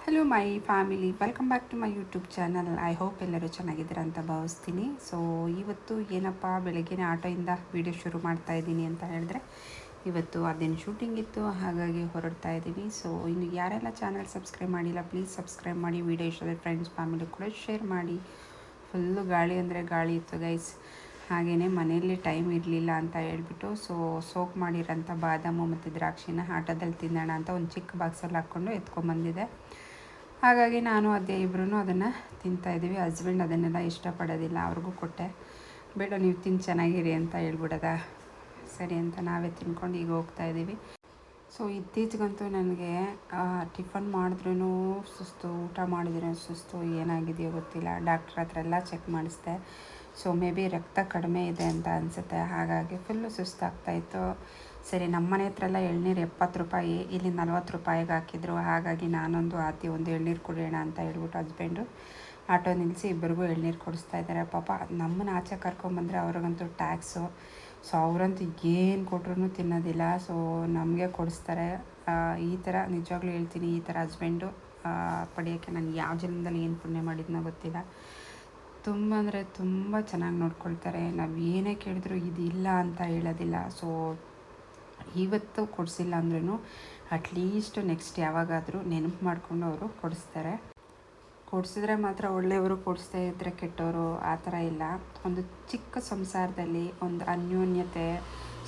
Hello my family, welcome back to my YouTube channel. I hope ಎಲ್ಲರೂ ಚೆನ್ನಾಗಿದ್ದೀರಾ ಅಂತ ಭಾವಿಸ್ತೀನಿ. ಸೊ ಇವತ್ತು ಏನಪ್ಪ, ಬೆಳಗ್ಗೆನೇ ಆಟೋಯಿಂದ ವೀಡಿಯೋ ಶುರು ಮಾಡ್ತಾ ಇದ್ದೀನಿ ಅಂತ ಹೇಳಿದ್ರೆ, ಇವತ್ತು ಅದೇನು ಶೂಟಿಂಗ್ ಇತ್ತು, ಹಾಗಾಗಿ ಹೊರಡ್ತಾ ಇದ್ದೀವಿ. ಸೊ ಇನ್ನು ಯಾರೆಲ್ಲ ಚಾನಲ್ ಸಬ್ಸ್ಕ್ರೈಬ್ ಮಾಡಿಲ್ಲ, ಪ್ಲೀಸ್ ಸಬ್ಸ್ಕ್ರೈಬ್ ಮಾಡಿ. ವೀಡಿಯೋ ಇಷ್ಟದ ಫ್ರೆಂಡ್ಸ್ ಫ್ಯಾಮಿಲಿ ಕೂಡ ಶೇರ್ ಮಾಡಿ. ಫುಲ್ಲು ಗಾಳಿ ಅಂದರೆ ಗಾಳಿ ಇತ್ತು ಗೈಸ್. ಹಾಗೆಯೇ ಮನೆಯಲ್ಲಿ ಟೈಮ್ ಇರಲಿಲ್ಲ ಅಂತ ಹೇಳ್ಬಿಟ್ಟು ಸೋಕ್ ಮಾಡಿರೋಂಥ ಬಾದಾಮು ಮತ್ತು ದ್ರಾಕ್ಷಿನ ಆಟೋದಲ್ಲಿ ತಿನ್ನೋಣ ಅಂತ ಒಂದು ಚಿಕ್ಕ ಬಾಕ್ಸಲ್ಲಿ ಹಾಕ್ಕೊಂಡು ಎತ್ಕೊಂಬಂದಿದೆ. ಹಾಗಾಗಿ ನಾನು ಅದೇ ಇಬ್ಬರೂ ಅದನ್ನು ತಿಂತಾಯಿದ್ದೀವಿ. ಹಸ್ಬೆಂಡ್ ಅದನ್ನೆಲ್ಲ ಇಷ್ಟಪಡೋದಿಲ್ಲ, ಅವ್ರಿಗೂ ಕೊಟ್ಟೆ. ಬೇಡ ನೀವು ತಿಂದು ಚೆನ್ನಾಗಿರಿ ಅಂತ ಹೇಳ್ಬಿಡೋದ, ಸರಿ ಅಂತ ನಾವೇ ತಿನ್ಕೊಂಡು ಈಗ ಹೋಗ್ತಾಯಿದ್ದೀವಿ. ಸೊ ಇತ್ತೀಚೆಗಂತೂ ನನಗೆ ಟಿಫನ್ ಮಾಡಿದ್ರೂ ಸುಸ್ತು, ಊಟ ಮಾಡಿದ್ರೂ ಸುಸ್ತು, ಏನಾಗಿದೆಯೋ ಗೊತ್ತಿಲ್ಲ. ಡಾಕ್ಟ್ರ್ ಹತ್ರ ಎಲ್ಲ ಚೆಕ್ ಮಾಡಿಸ್ದೆ. ಸೊ ಮೇ ಬಿ ರಕ್ತ ಕಡಿಮೆ ಇದೆ ಅಂತ ಅನಿಸುತ್ತೆ, ಹಾಗಾಗಿ ಫುಲ್ಲು ಸುಸ್ತಾಗ್ತಾಯಿತ್ತು. ಸರಿ, ನಮ್ಮ ಮನೆ ಹತ್ರ ಎಲ್ಲ ಎಳ್ನೀರು 70 ರೂಪಾಯಿ, ಇಲ್ಲಿ 40 ರೂಪಾಯಿಗೆ ಹಾಕಿದ್ರು. ಹಾಗಾಗಿ ನಾನೊಂದು ಒಂದು ಎಳ್ನೀರು ಕುಡಿಯೋಣ ಅಂತ ಹೇಳ್ಬಿಟ್ಟು ಹಸ್ಬೆಂಡು ಆಟೋ ನಿಲ್ಲಿಸಿ ಇಬ್ಬರಿಗೂ ಎಳ್ನೀರು ಕೊಡಿಸ್ತಾ ಇದ್ದಾರೆ. ಪಾಪ ನಮ್ಮನ್ನ ಆಚೆ ಕರ್ಕೊಂಬಂದರೆ ಅವ್ರಿಗಂತೂ ಟ್ಯಾಕ್ಸು. ಸೊ ಅವರಂತೂ ಏನು ಕೊಟ್ರೂ ತಿನ್ನೋದಿಲ್ಲ. ಸೊ ನಮಗೆ ಕೊಡಿಸ್ತಾರೆ. ಈ ಥರ ನಿಜವಾಗ್ಲೂ ಹೇಳ್ತೀನಿ, ಈ ಥರ ಹಸ್ಬೆಂಡು ಪಡೆಯೋಕ್ಕೆ ನಾನು ಯಾವ ಜನ್ಮದಲ್ಲಿ ಏನು ಪುಣ್ಯ ಮಾಡಿದ್ನೋ ಗೊತ್ತಿಲ್ಲ. ತುಂಬ ಅಂದರೆ ತುಂಬ ಚೆನ್ನಾಗಿ ನೋಡ್ಕೊಳ್ತಾರೆ. ನಾವು ಏನೇ ಕೇಳಿದ್ರು ಇದಿಲ್ಲ ಅಂತ ಹೇಳೋದಿಲ್ಲ. ಸೊ ಇವತ್ತು ಕೊಡಿಸಿಲ್ಲ ಅಂದ್ರೂ ಅಟ್ಲೀಸ್ಟ್ ನೆಕ್ಸ್ಟ್ ಯಾವಾಗಾದರೂ ನೆನಪು ಮಾಡಿಕೊಂಡು ಅವರು ಕೊಡಿಸ್ತಾರೆ. ಕೊಡಿಸಿದ್ರೆ ಮಾತ್ರ ಒಳ್ಳೆಯವರು, ಕೊಡಿಸ್ತಾ ಇದ್ದರೆ ಕೆಟ್ಟವರು ಆ ಥರ ಇಲ್ಲ. ಒಂದು ಚಿಕ್ಕ ಸಂಸಾರದಲ್ಲಿ ಒಂದು ಅನ್ಯೋನ್ಯತೆ,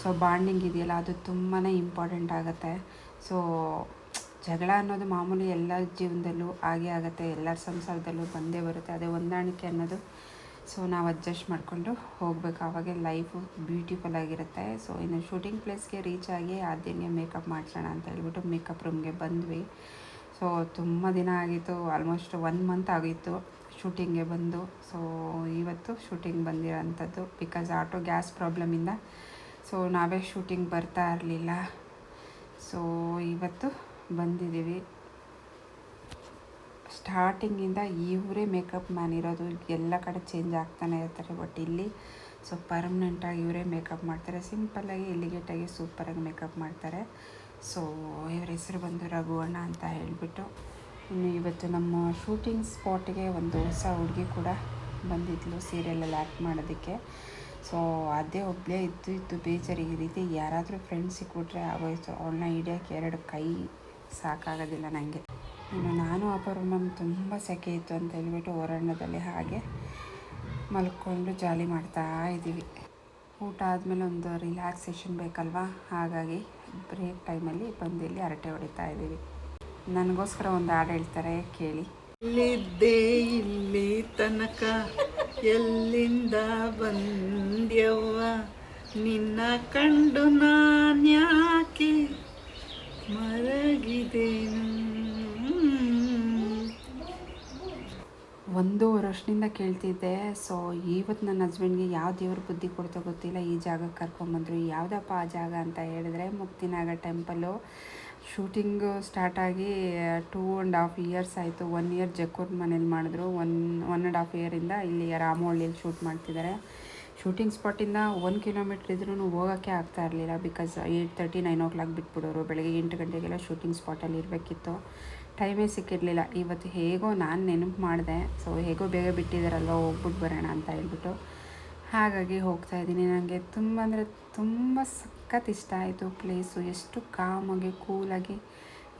ಸೊ ಬಾಂಡಿಂಗ್ ಇದೆಯಲ್ಲ, ಅದು ತುಂಬಾ ಇಂಪಾರ್ಟೆಂಟ್ ಆಗುತ್ತೆ. ಸೊ ಜಗಳ ಅನ್ನೋದು ಮಾಮೂಲಿ, ಎಲ್ಲ ಜೀವನದಲ್ಲೂ ಹಾಗೇ ಆಗುತ್ತೆ, ಎಲ್ಲರ ಸಂಸಾರದಲ್ಲೂ ಬಂದೇ ಬರುತ್ತೆ. ಅದೇ ಹೊಂದಾಣಿಕೆ ಅನ್ನೋದು. ಸೊ ನಾವು ಅಡ್ಜಸ್ಟ್ ಮಾಡಿಕೊಂಡು ಹೋಗಬೇಕು, ಆವಾಗೆ ಲೈಫು ಬ್ಯೂಟಿಫುಲ್ ಆಗಿರುತ್ತೆ. ಸೊ ಇನ್ನು ಶೂಟಿಂಗ್ ಪ್ಲೇಸ್ಗೆ ರೀಚ್ ಆಗಿ ಆದ್ಯಂಗೆ ಮೇಕಪ್ ಮಾಡಿಸೋಣ ಅಂತ ಹೇಳ್ಬಿಟ್ಟು ಮೇಕಪ್ ರೂಮ್ಗೆ ಬಂದ್ವಿ. ಸೊ ತುಂಬ ದಿನ ಆಗಿತ್ತು, ಆಲ್ಮೋಸ್ಟ್ 1 ಮಂತ್ ಆಗಿತ್ತು ಶೂಟಿಂಗ್ಗೆ ಬಂದು. ಸೊ ಇವತ್ತು ಶೂಟಿಂಗ್ ಬಂದಿರೋಂಥದ್ದು, ಬಿಕಾಸ್ ಆಟೋ ಗ್ಯಾಸ್ ಪ್ರಾಬ್ಲಮಿಂದ ಸೊ ನಾವೇ ಶೂಟಿಂಗ್ ಬರ್ತಾ ಇರಲಿಲ್ಲ. ಸೊ ಇವತ್ತು ಬಂದಿದ್ದೀವಿ. ಸ್ಟಾರ್ಟಿಂಗಿಂದ ಇವರೇ ಮೇಕಪ್ ಮ್ಯಾನ್ ಇರೋದು, ಎಲ್ಲ ಕಡೆ ಚೇಂಜ್ ಆಗ್ತಾನೆ ಇರ್ತಾರೆ. ಬಟ್ ಇಲ್ಲಿ ಸೊ ಪರ್ಮನೆಂಟಾಗಿ ಇವರೇ ಮೇಕಪ್ ಮಾಡ್ತಾರೆ. ಸಿಂಪಲ್ಲಾಗಿ ಎಲಿಗೇಟಾಗಿ ಸೂಪರಾಗಿ ಮೇಕಪ್ ಮಾಡ್ತಾರೆ. ಸೊ ಇವ್ರ ಹೆಸರು ಬಂದು ರಘು ಅಣ್ಣ ಅಂತ ಹೇಳಿಬಿಟ್ಟು. ಇನ್ನು ಇವತ್ತು ನಮ್ಮ ಶೂಟಿಂಗ್ ಸ್ಪಾಟಿಗೆ ಒಂದು ಹೊಸ ಹುಡುಗಿ ಕೂಡ ಬಂದಿದ್ಲು ಸೀರಿಯಲಲ್ಲಿ ಆ್ಯಕ್ಟ್ ಮಾಡೋದಕ್ಕೆ. ಸೊ ಅದೇ ಒಬ್ಬಳೇ ಇದ್ದು ಬೇಜಾರು. ಈ ರೀತಿ ಯಾರಾದರೂ ಫ್ರೆಂಡ್ಸ್ ಸಿಕ್ಬಿಟ್ರೆ ಆಗೋಯ್ತು, ಅವಳನ್ನ ಹಿಡಿಯೋಕ್ಕೆ 2 ಕೈ ಸಾಕಾಗೋದಿಲ್ಲ ನನಗೆ. ಇನ್ನು ನಾನು ಅಪರೂಪಮ್ ತುಂಬ ಸೆಕೆ ಇತ್ತು ಅಂತ ಹೇಳ್ಬಿಟ್ಟು ಹೊರಾಂಗಣದಲ್ಲಿ ಹಾಗೆ ಮಲ್ಕೊಂಡು ಜಾಲಿ ಮಾಡ್ತಾ ಇದ್ದೀವಿ. ಊಟ ಆದಮೇಲೆ ಒಂದು ರಿಲ್ಯಾಕ್ಸೇಷನ್ ಬೇಕಲ್ವಾ, ಹಾಗಾಗಿ ಬ್ರೇಕ್ ಟೈಮಲ್ಲಿ ಬಂದು ಇಲ್ಲಿ ಹರಟೆ ಹೊಡಿತಾ ಇದ್ದೀವಿ. ನನಗೋಸ್ಕರ ಒಂದು ಹಾಡು ಹೇಳ್ತಾರೆ, ಕೇಳಿ. ಇಲ್ಲಿದ್ದೇ ಇಲ್ಲಿ ತನಕ ಎಲ್ಲಿಂದ ಬಂದ್ಯವ್ವ, ನಿನ್ನ ಕಂಡು ನಾನ್ಯಾಕೆ ಮಲಗಿದೆನು. 1 ವರ್ಷದಿಂದ ಕೇಳ್ತಿದ್ದೆ. ಸೊ ಇವತ್ತು ನನ್ನ ಹಸ್ಬೆಂಡ್ಗೆ ಯಾವ ದೇವ್ರ ಬುದ್ಧಿ ಕೊಡ್ತೋ ಗೊತ್ತಿಲ್ಲ, ಈ ಜಾಗಕ್ಕೆ ಕರ್ಕೊಂಬಂದರು. ಯಾವುದಪ್ಪ ಆ ಜಾಗ ಅಂತ ಹೇಳಿದ್ರೆ ಮುಕ್ತಿನಾಗ ಟೆಂಪಲ್ಲು. ಶೂಟಿಂಗು ಸ್ಟಾರ್ಟಾಗಿ 2.5 ಇಯರ್ಸ್ ಆಯಿತು. 1 ಇಯರ್ ಜಕ್ಕೂರ್ ಮನೇಲಿ ಮಾಡಿದ್ರು, 1.5 ಇಯರಿಂದ ಇಲ್ಲಿ ರಾಮವಳ್ಳಿಯಲ್ಲಿ ಶೂಟ್ ಮಾಡ್ತಿದ್ದಾರೆ. ಶೂಟಿಂಗ್ ಸ್ಪಾಟಿಂದ 1 ಕಿಲೋಮೀಟ್ರ್ ಇದ್ರೂ ಹೋಗೋಕ್ಕೆ ಆಗ್ತಾ ಇರಲಿಲ್ಲ, ಬಿಕಾಸ್ 8:30 9 o'clock ಬಿಟ್ಬಿಡೋರು. ಬೆಳಗ್ಗೆ 8 ಗಂಟೆಗೆಲ್ಲ ಶೂಟಿಂಗ್ ಸ್ಪಾಟಲ್ಲಿ ಇರಬೇಕಿತ್ತು, ಟೈಮೇ ಸಿಕ್ಕಿರಲಿಲ್ಲ. ಇವತ್ತು ಹೇಗೋ ನಾನು ನೆನಪು ಮಾಡಿದೆ, ಸೊ ಹೇಗೋ ಬೇಗ ಬಿಟ್ಟಿದ್ದಾರಲ್ವ, ಹೋಗ್ಬಿಟ್ಟು ಬರೋಣ ಅಂತ ಹೇಳ್ಬಿಟ್ಟು ಹಾಗಾಗಿ ಹೋಗ್ತಾಯಿದ್ದೀನಿ. ನನಗೆ ತುಂಬ ಅಂದರೆ ತುಂಬ ಸಖತ್ ಇಷ್ಟ ಆಯಿತು ಪ್ಲೇಸು. ಎಷ್ಟು ಕಾಮಾಗಿ ಕೂಲಾಗಿ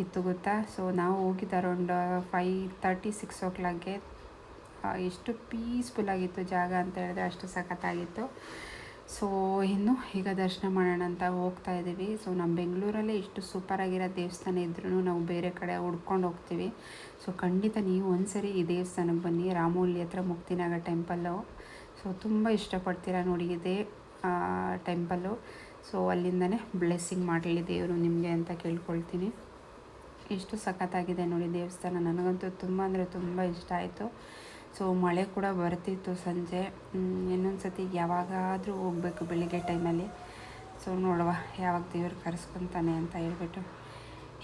ಇತ್ತು ಗೊತ್ತಾ. ಸೊ ನಾವು ಹೋಗಿದ್ದು ಅರೌಂಡ್ 5:30 6 o'clockಗೆ. ಎಷ್ಟು ಪೀಸ್ಫುಲ್ಲಾಗಿತ್ತು ಜಾಗ ಅಂತ ಹೇಳಿದ್ರೆ ಅಷ್ಟು ಸಖತ್ತಾಗಿತ್ತು. ಸೊ ಇನ್ನು ಈಗ ದರ್ಶನ ಮಾಡೋಣ ಅಂತ ಹೋಗ್ತಾ ಇದ್ದೀವಿ. ಸೊ ನಮ್ಮ ಬೆಂಗಳೂರಲ್ಲೇ ಇಷ್ಟು ಸೂಪರಾಗಿರೋ ದೇವಸ್ಥಾನ ಇದ್ರೂ ನಾವು ಬೇರೆ ಕಡೆ ಹುಡ್ಕೊಂಡು ಹೋಗ್ತೀವಿ. ಸೊ ಖಂಡಿತ ನೀವು ಒಂದ್ಸರಿ ಈ ದೇವಸ್ಥಾನಕ್ಕೆ ಬನ್ನಿ, ರಾಮವಳ್ಳಿ ಹತ್ರ ಮುಕ್ತಿನಾಗ ಟೆಂಪಲ್ಲು. ಸೊ ತುಂಬ ಇಷ್ಟಪಡ್ತೀರಾ ನೋಡಿ ಇದೇ ಟೆಂಪಲ್ಲು. ಸೊ ಅಲ್ಲಿಂದನೇ ಬ್ಲೆಸ್ಸಿಂಗ್ ಮಾಡಲಿ ದೇವರು ನಿಮಗೆ ಅಂತ ಕೇಳ್ಕೊಳ್ತೀನಿ. ಎಷ್ಟು ಸಖತ್ತಾಗಿದೆ ನೋಡಿ ದೇವಸ್ಥಾನ. ನನಗಂತೂ ತುಂಬ ಅಂದರೆ ತುಂಬ ಇಷ್ಟ ಆಯಿತು. ಸೊ ಮಳೆ ಕೂಡ ಬರ್ತಿತ್ತು ಸಂಜೆ. ಇನ್ನೊಂದು ಸತಿ ಯಾವಾಗಾದರೂ ಹೋಗಬೇಕು ಬೆಳಿಗ್ಗೆ ಟೈಮಲ್ಲಿ. ಸೊ ನೋಡುವ ಯಾವಾಗ ದೇವ್ರು ಕರೆಸ್ಕೊತಾನೆ ಅಂತ ಹೇಳ್ಬಿಟ್ಟು.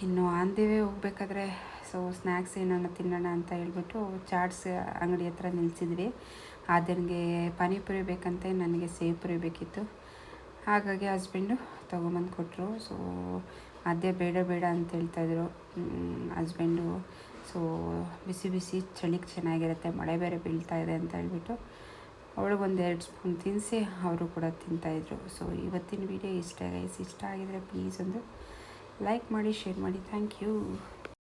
ಇನ್ನು ಆನ್ ದಿ ವೇ ಹೋಗ್ಬೇಕಾದ್ರೆ ಸೊ ಸ್ನ್ಯಾಕ್ಸ್ ಏನಾನ ತಿನ್ನೋಣ ಅಂತ ಹೇಳ್ಬಿಟ್ಟು ಚಾಟ್ಸ್ ಅಂಗಡಿ ಹತ್ರ ನಿಲ್ಲಿಸಿದ್ವಿ. ಆದ್ಯನಿಗೆ ಪಾನಿಪುರಿ ಬೇಕಂತೆ, ನನಗೆ ಸೇವ್ ಪುರಿ ಬೇಕಿತ್ತು. ಹಾಗಾಗಿ ಹಸ್ಬೆಂಡು ತೊಗೊಂಬಂದು ಕೊಟ್ಟರು. ಸೊ ಅದೇ ಬೇಡ ಬೇಡ ಅಂತ ಹೇಳ್ತಾಯಿದ್ರು ಹಸ್ಬೆಂಡು. ಸೊ ಬಿಸಿ ಬಿಸಿ ಚಳಿಗೆ ಚೆನ್ನಾಗಿರುತ್ತೆ, ಮಳೆ ಬೇರೆ ಬೀಳ್ತಾ ಇದೆ ಅಂತ ಹೇಳ್ಬಿಟ್ಟು ಅವಳಿಗೊಂದು 2 ಸ್ಪೂನ್ ತಿನ್ನಿಸಿ ಅವರು ಕೂಡ ತಿಂತಾಯಿದ್ರು. ಸೊ ಇವತ್ತಿನ ವಿಡಿಯೋ ಇಷ್ಟ ಆಗಿದ್ರೆ ಪ್ಲೀಸ್ ಒಂದು ಲೈಕ್ ಮಾಡಿ, ಶೇರ್ ಮಾಡಿ. Thank you.